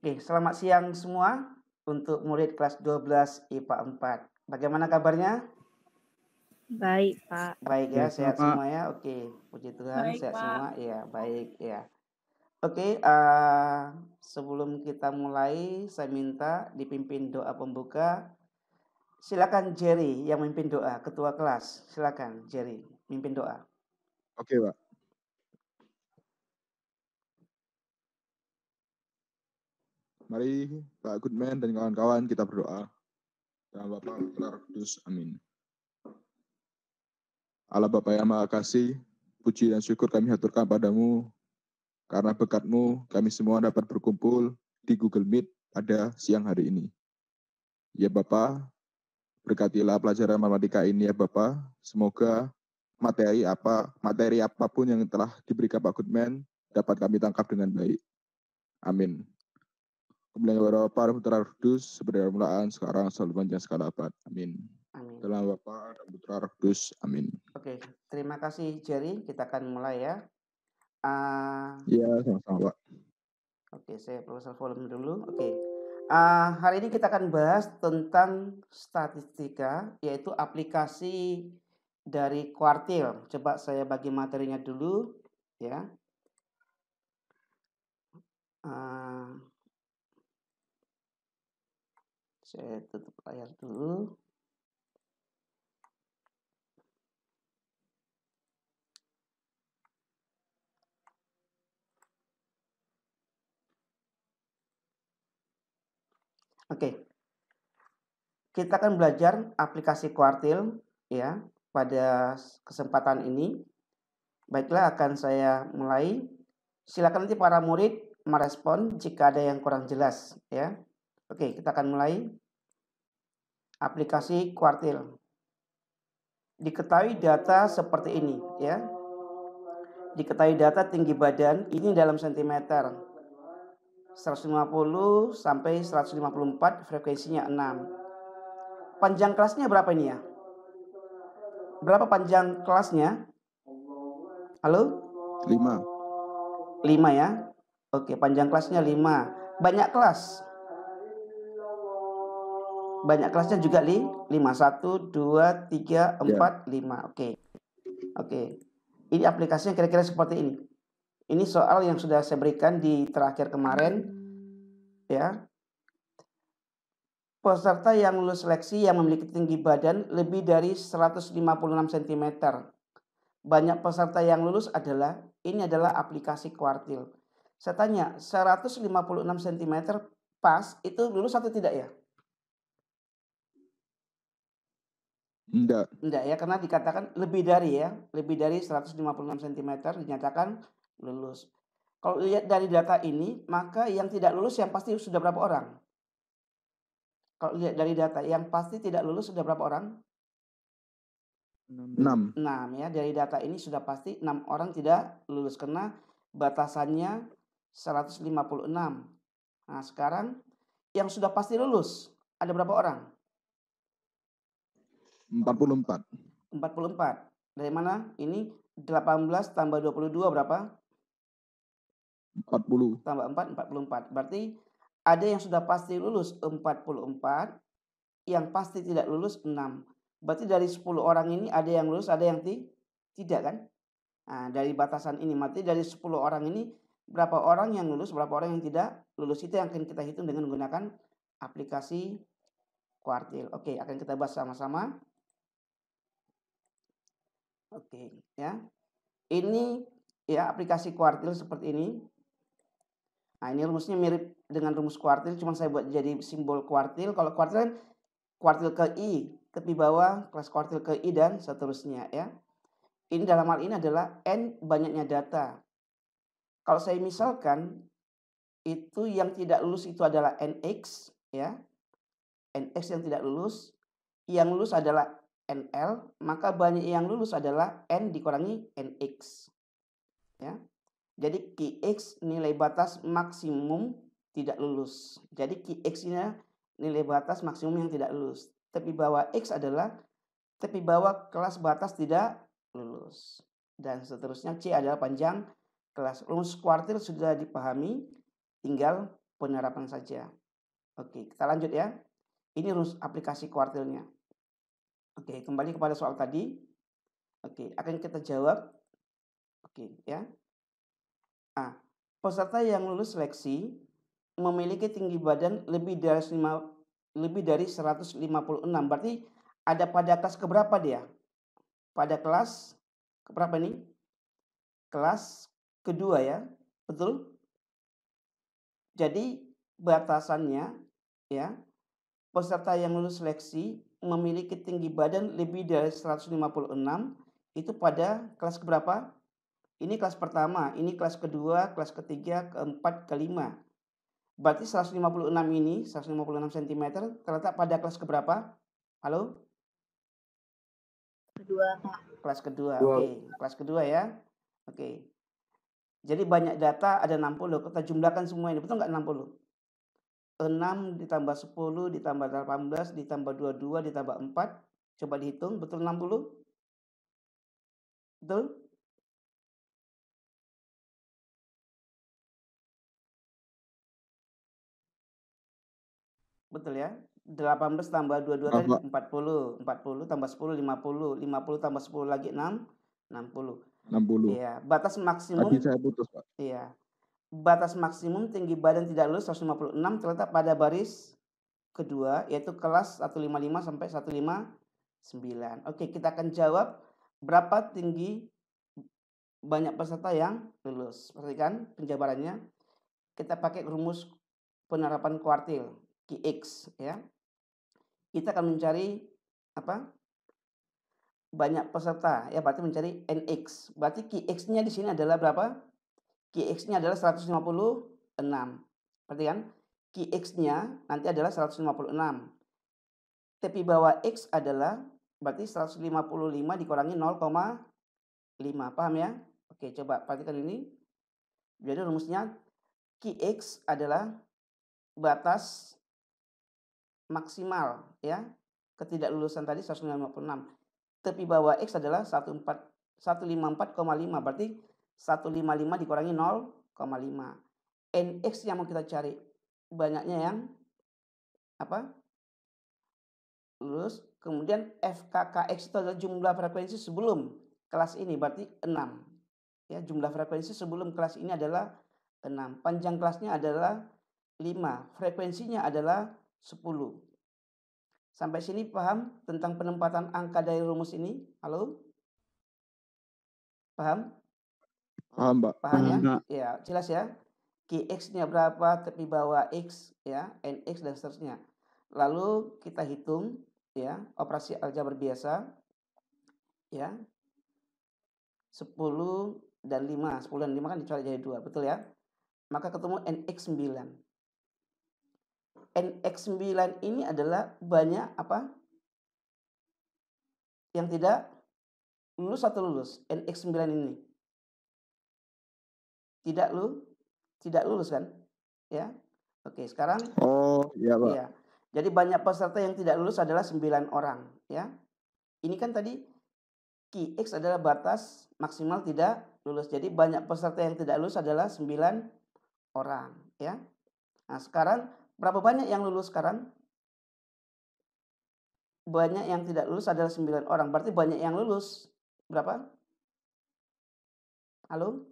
Oke, selamat siang semua untuk murid kelas 12 IPA 4. Bagaimana kabarnya? Baik, Pak. Baik ya, Biasa, sehat Pak. semua ya? Oke, puji Tuhan Baik, sehat Pak. semua? Iya, baik ya. Oke, sebelum kita mulai, saya minta dipimpin doa pembuka. Silakan Jerry yang memimpin doa, ketua kelas. Silakan Jerry, mimpin doa. Oke, Pak. Mari Pak Goodman dan kawan-kawan kita berdoa. Dalam Bapa Putra Roh Kudus. Amin. Allah Bapa yang Maha Kasih, puji dan syukur kami haturkan padamu, karena berkat-Mu kami semua dapat berkumpul di Google Meet pada siang hari ini. Ya Bapa, berkatilah pelajaran matematika ini ya Bapa. Semoga materi apapun yang telah diberikan Pak Goodman dapat kami tangkap dengan baik. Amin. Kemuliaan kepada Bapa dan Putra Roh Kudus, seperti permulaan, sekarang, selalu panjang segala abad. Amin. Amin. Dalam Bapa dan Putra Roh Kudus. Amin. Oke, terima kasih Jerry. Kita akan mulai ya. Iya, sama-sama Pak. Oke, saya perlu volume dulu. Oke. Hari ini kita akan bahas tentang statistika, yaitu aplikasi dari kuartil. Coba saya bagi materinya dulu, ya. Saya tutup layar dulu. Oke. Kita akan belajar aplikasi kuartil ya pada kesempatan ini. Baiklah, akan saya mulai. Silakan nanti para murid merespon jika ada yang kurang jelas ya. Oke, kita akan mulai. Aplikasi kuartil. Diketahui data seperti ini ya. Diketahui data tinggi badan ini dalam sentimeter. 150 sampai 154, frekuensinya 6. Panjang kelasnya berapa ini ya? Berapa panjang kelasnya? Halo? 5. 5 ya. Oke, panjang kelasnya 5. Banyak kelas. Banyak kelasnya juga 5. 1, 2, 3, 4, 5. Oke. Ini aplikasinya kira-kira seperti ini. Ini soal yang sudah saya berikan di terakhir kemarin. Ya. Peserta yang lulus seleksi yang memiliki tinggi badan lebih dari 156 cm. Banyak peserta yang lulus adalah aplikasi kuartil. Saya tanya, 156 cm pas itu lulus atau tidak ya? Enggak ya, karena dikatakan lebih dari 156 cm dinyatakan lulus. Kalau lihat dari data ini, maka yang tidak lulus yang pasti sudah berapa orang? Kalau lihat dari data yang pasti tidak lulus sudah berapa orang? 6. 6 ya, dari data ini sudah pasti 6 orang tidak lulus karena batasannya 156. Nah, sekarang yang sudah pasti lulus ada berapa orang? 44. 44. Dari mana? Ini 18 tambah 22 berapa? 40. Tambah 4, 44. Berarti ada yang sudah pasti lulus 44, yang pasti tidak lulus 6. Berarti dari 10 orang ini ada yang lulus, ada yang tidak kan? Nah, dari batasan ini, berarti dari 10 orang ini berapa orang yang lulus, berapa orang yang tidak lulus, itu yang akan kita hitung dengan menggunakan aplikasi kuartil. Oke, akan kita bahas sama-sama. Oke, ya. Ini ya aplikasi kuartil seperti ini. Nah, ini rumusnya mirip dengan rumus kuartil, cuma saya buat jadi simbol kuartil. Kalau kuartil kan kuartil ke I, tepi bawah, kelas kuartil ke I, dan seterusnya ya. Ini dalam hal ini adalah N banyaknya data. Kalau saya misalkan itu yang tidak lulus itu adalah NX ya. NX yang tidak lulus, yang lulus adalah NL, maka banyak yang lulus adalah N dikurangi NX. Ya. Jadi QX nilai batas maksimum tidak lulus. Jadi QX-nya nilai batas maksimum yang tidak lulus. Tepi bawah X adalah tepi bawah kelas batas tidak lulus. Dan seterusnya C adalah panjang kelas. Rumus kuartil sudah dipahami, tinggal penerapan saja. Oke, kita lanjut ya. Ini rumus aplikasi kuartilnya. Oke, kembali kepada soal tadi. Oke, akan kita jawab. Oke, ya. Peserta yang lulus seleksi memiliki tinggi badan lebih dari 156. Berarti ada pada kelas keberapa dia? Pada kelas keberapa nih? Kelas kedua ya, betul? Jadi batasannya ya, peserta yang lulus seleksi memiliki tinggi badan lebih dari 156 itu pada kelas keberapa? Ini kelas pertama, ini kelas kedua, kelas ketiga, keempat, kelima. Berarti 156 ini, 156 cm terletak pada kelas keberapa? Halo? Kedua, Pak. Kelas kedua, oke. Kelas kedua ya. Oke. Jadi banyak data, ada 60. Kita jumlahkan semua ini, betul nggak 60? 6 ditambah 10 ditambah 18 ditambah 22 ditambah 4. Coba dihitung, betul 60? Betul? Betul ya? 18 tambah 22 tadi 40. 40 tambah 10 50. 50 tambah 10 lagi 6. 60. 60. Iya, batas maksimum. Tadi saya putus, Pak. Iya. Batas maksimum tinggi badan tidak lulus 156 terletak pada baris kedua, yaitu kelas 155 sampai 159. Oke, kita akan jawab berapa tinggi banyak peserta yang lulus. Perhatikan penjabarannya. Kita pakai rumus penerapan kuartil, QX ya. Kita akan mencari apa? Banyak peserta ya, berarti mencari NX. Berarti QX-nya di sini adalah berapa? QX-nya adalah 156. Perhatikan, QX-nya nanti adalah 156. Tepi bawah X adalah berarti 155 dikurangi 0,5. Paham ya? Oke, coba perhatikan ini. Jadi rumusnya QX adalah batas maksimal ya. Ketidaklulusan tadi 156. Tepi bawah X adalah 154,5. Berarti 155 dikurangi 0,5. NX yang mau kita cari banyaknya yang apa? Lulus. Kemudian FKKX itu adalah jumlah frekuensi sebelum kelas ini, berarti 6. Ya, jumlah frekuensi sebelum kelas ini adalah 6. Panjang kelasnya adalah 5. Frekuensinya adalah 10. Sampai sini paham tentang penempatan angka dari rumus ini? Halo? Paham? Paham, Pak. Paham ya? Ya, jelas ya. QX-nya berapa, tepi bawah X ya, NX dan seterusnya. Lalu kita hitung ya, operasi aljabar biasa ya. 10 dan 5. 10 dan 5 kan dicoret jadi 2, betul ya? Maka ketemu NX9. NX9 ini adalah banyak apa? Yang tidak lulus atau lulus? NX9 ini. Tidak lulus kan? Ya. Oke, sekarang Iya, Pak. Iya. Jadi banyak peserta yang tidak lulus adalah 9 orang, ya. Ini kan tadi QX adalah batas maksimal tidak lulus. Jadi banyak peserta yang tidak lulus adalah 9 orang, ya. Nah, sekarang berapa banyak yang lulus sekarang? Banyak yang tidak lulus adalah 9 orang. Berarti banyak yang lulus berapa? Halo?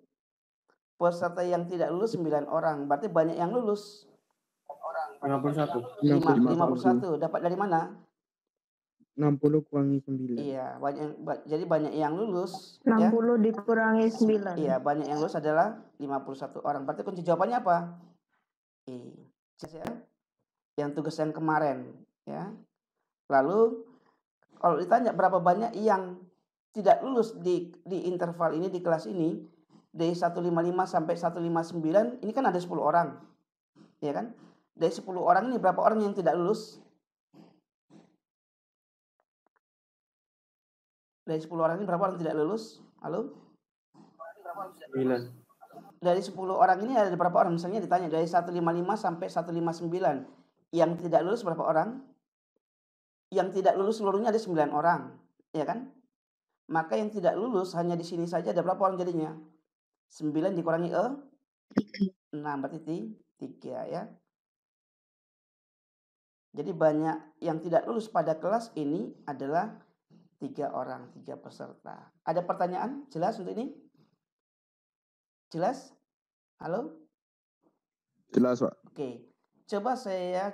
Peserta yang tidak lulus 9 orang. Berarti banyak yang lulus 51. 51. Dapat dari mana? 60 kurangi 9. Iya, jadi banyak yang lulus 60 ya. dikurangi 9. Iya, banyak yang lulus adalah 51 orang. Berarti kunci jawabannya apa? Ya. Yang tugas yang kemarin ya. Lalu kalau ditanya berapa banyak yang tidak lulus di interval ini, di kelas ini, dari 155 sampai 159, ini kan ada 10 orang. Ya kan? Dari 10 orang ini berapa orang yang tidak lulus? Dari 10 orang ini berapa orang tidak lulus? Halo? 9. Dari 10 orang ini ada berapa orang? Misalnya ditanya dari 155 sampai 159. Yang tidak lulus berapa orang? Yang tidak lulus seluruhnya ada 9 orang. Ya kan? Maka yang tidak lulus hanya di sini saja ada berapa orang jadinya? 9 dikurangi 6, berarti 3 ya. Jadi banyak yang tidak lulus pada kelas ini adalah 3 orang, 3 peserta. Ada pertanyaan? Jelas untuk ini? Jelas? Halo? Jelas, Pak. Oke. Saya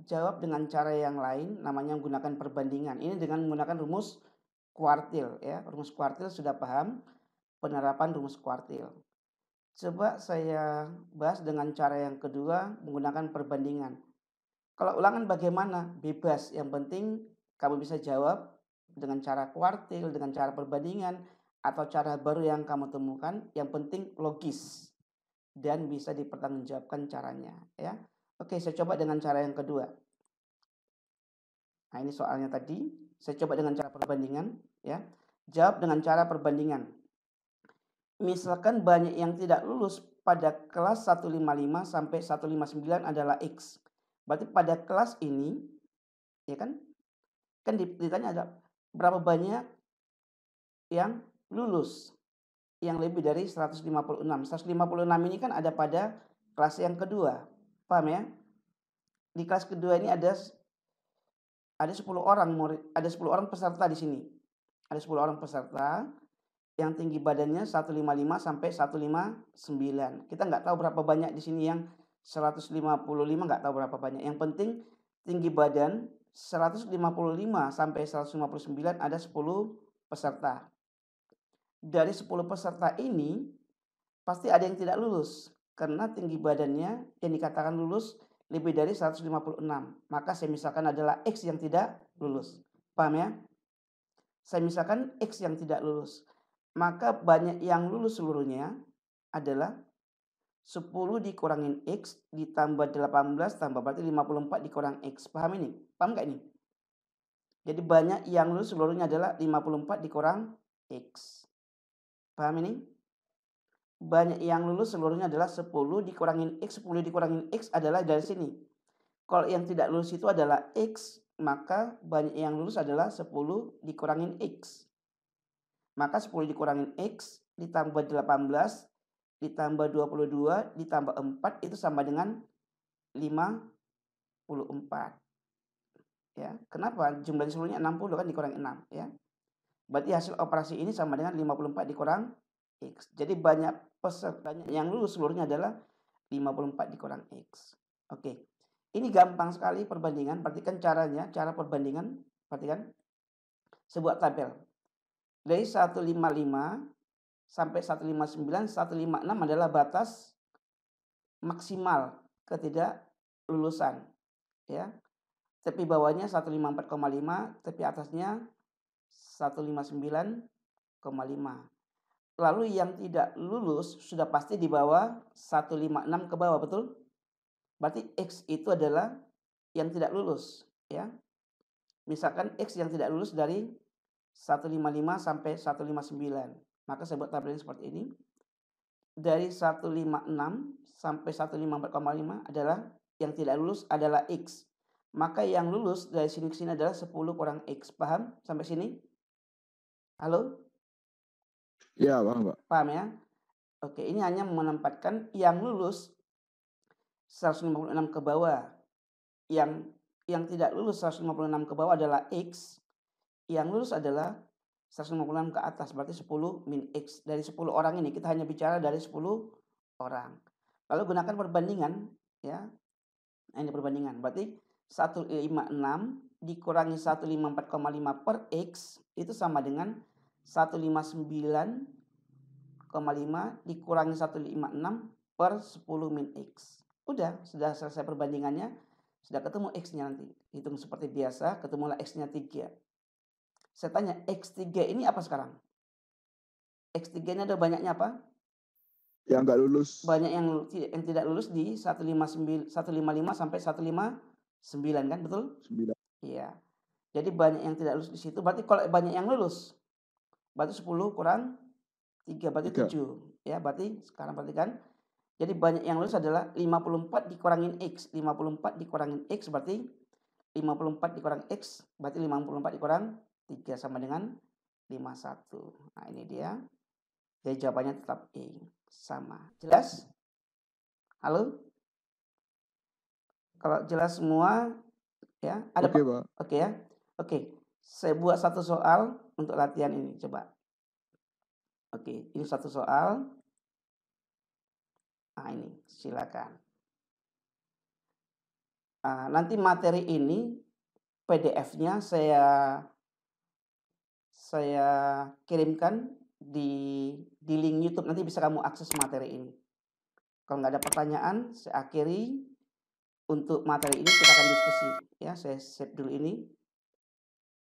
jawab dengan cara yang lain, namanya menggunakan perbandingan. Ini dengan menggunakan rumus kuartil ya. Rumus kuartil sudah paham penerapan rumus kuartil. Coba saya bahas dengan cara yang kedua menggunakan perbandingan. Kalau ulangan bagaimana? Bebas. Yang penting kamu bisa jawab dengan cara kuartil, dengan cara perbandingan, atau cara baru yang kamu temukan. Yang penting logis dan bisa dipertanggungjawabkan caranya ya. Oke, saya coba dengan cara yang kedua. Nah, ini soalnya tadi. Saya coba dengan cara perbandingan ya. Jawab dengan cara perbandingan. Misalkan banyak yang tidak lulus pada kelas 155 sampai 159 adalah X. Berarti pada kelas ini ya kan ditanya ada berapa banyak yang lulus yang lebih dari 156. 156 ini kan ada pada kelas yang kedua. Paham ya? Di kelas kedua ini ada 10 orang murid, ada 10 orang peserta di sini. Ada 10 orang peserta yang tinggi badannya 155 sampai 159. Kita nggak tahu berapa banyak di sini yang 155, nggak tahu berapa banyak. Yang penting tinggi badan 155 sampai 159 ada 10 peserta. Dari 10 peserta ini pasti ada yang tidak lulus karena tinggi badannya yang dikatakan lulus lebih dari 156. Maka saya misalkan adalah X yang tidak lulus. Paham ya? Saya misalkan X yang tidak lulus. Maka banyak yang lulus seluruhnya adalah 10 dikurangin X ditambah 18 tambah berarti 54 dikurang X. Paham ini? Paham gak ini? Jadi banyak yang lulus seluruhnya adalah 54 dikurang X. Paham ini? Banyak yang lulus seluruhnya adalah 10 dikurangin X. 10 dikurangin X adalah dari sini. Kalau yang tidak lulus itu adalah X, maka banyak yang lulus adalah 10 dikurangin X. Maka 10 dikurangin X ditambah 18 ditambah 22 ditambah 4 itu sama dengan 54. Ya, kenapa? Jumlah seluruhnya 60 kan dikurang 6 ya. Berarti hasil operasi ini sama dengan 54 dikurang X. Jadi banyak pesertanya yang lulus seluruhnya adalah 54 dikurang X. Oke. Ini gampang sekali perbandingan. Perhatikan caranya, cara perbandingan. Perhatikan. Sebuah tabel. Dari 155 sampai 159, 156 adalah batas maksimal ketidaklulusan. Ya. Tepi bawahnya 154,5, tepi atasnya 159,5. Lalu yang tidak lulus sudah pasti di bawah 156 ke bawah, betul? Berarti X itu adalah yang tidak lulus, ya. Misalkan X yang tidak lulus dari 155 sampai 159. Maka saya buat tabelnya seperti ini. Dari 156 sampai 154,5 adalah yang tidak lulus adalah X. Maka yang lulus dari sini ke sini adalah 10 kurang X. Paham sampai sini? Halo? Ya, paham, Pak. Paham ya? Oke, ini hanya menempatkan yang lulus 156 ke bawah. Yang tidak lulus 156 ke bawah adalah X. Yang lulus adalah 156 ke atas, berarti 10 min X. Dari 10 orang ini kita hanya bicara dari 10 orang. Lalu gunakan perbandingan ya. Ini perbandingan. Berarti 156 dikurangi 154,5 per X itu sama dengan 159,5 dikurangi 156 per 10 min X. Udah, sudah selesai perbandingannya. Sudah ketemu X-nya nanti. Hitung seperti biasa, ketemulah X-nya 3. Saya tanya, X3 ini apa sekarang? X3 ini ada banyaknya apa? Yang nggak lulus. Banyak yang tidak lulus di 155 sampai 159 kan, betul? 9. Iya. Jadi banyak yang tidak lulus di situ. Berarti kalau banyak yang lulus, berarti 10 kurang 3, berarti 7. Ya, berarti sekarang perhatikan. Jadi banyak yang lulus adalah 54 dikurangin X. 54 dikurangin X berarti 54 dikurang X berarti 54 dikurang 3 sama dengan 51. Nah ini dia. Jadi jawabannya tetap E. Sama. Jelas? Halo? Kalau jelas semua, ya. Ada Oke, Pak? Pak. Oke ya. Oke. Saya buat satu soal untuk latihan ini, coba. Oke, ini satu soal. Nah, ini silakan. Nanti materi ini PDF-nya saya kirimkan di link YouTube, nanti bisa kamu akses materi ini. Kalau nggak ada pertanyaan, saya akhiri untuk materi ini, kita akan diskusi. Ya, saya save dulu ini.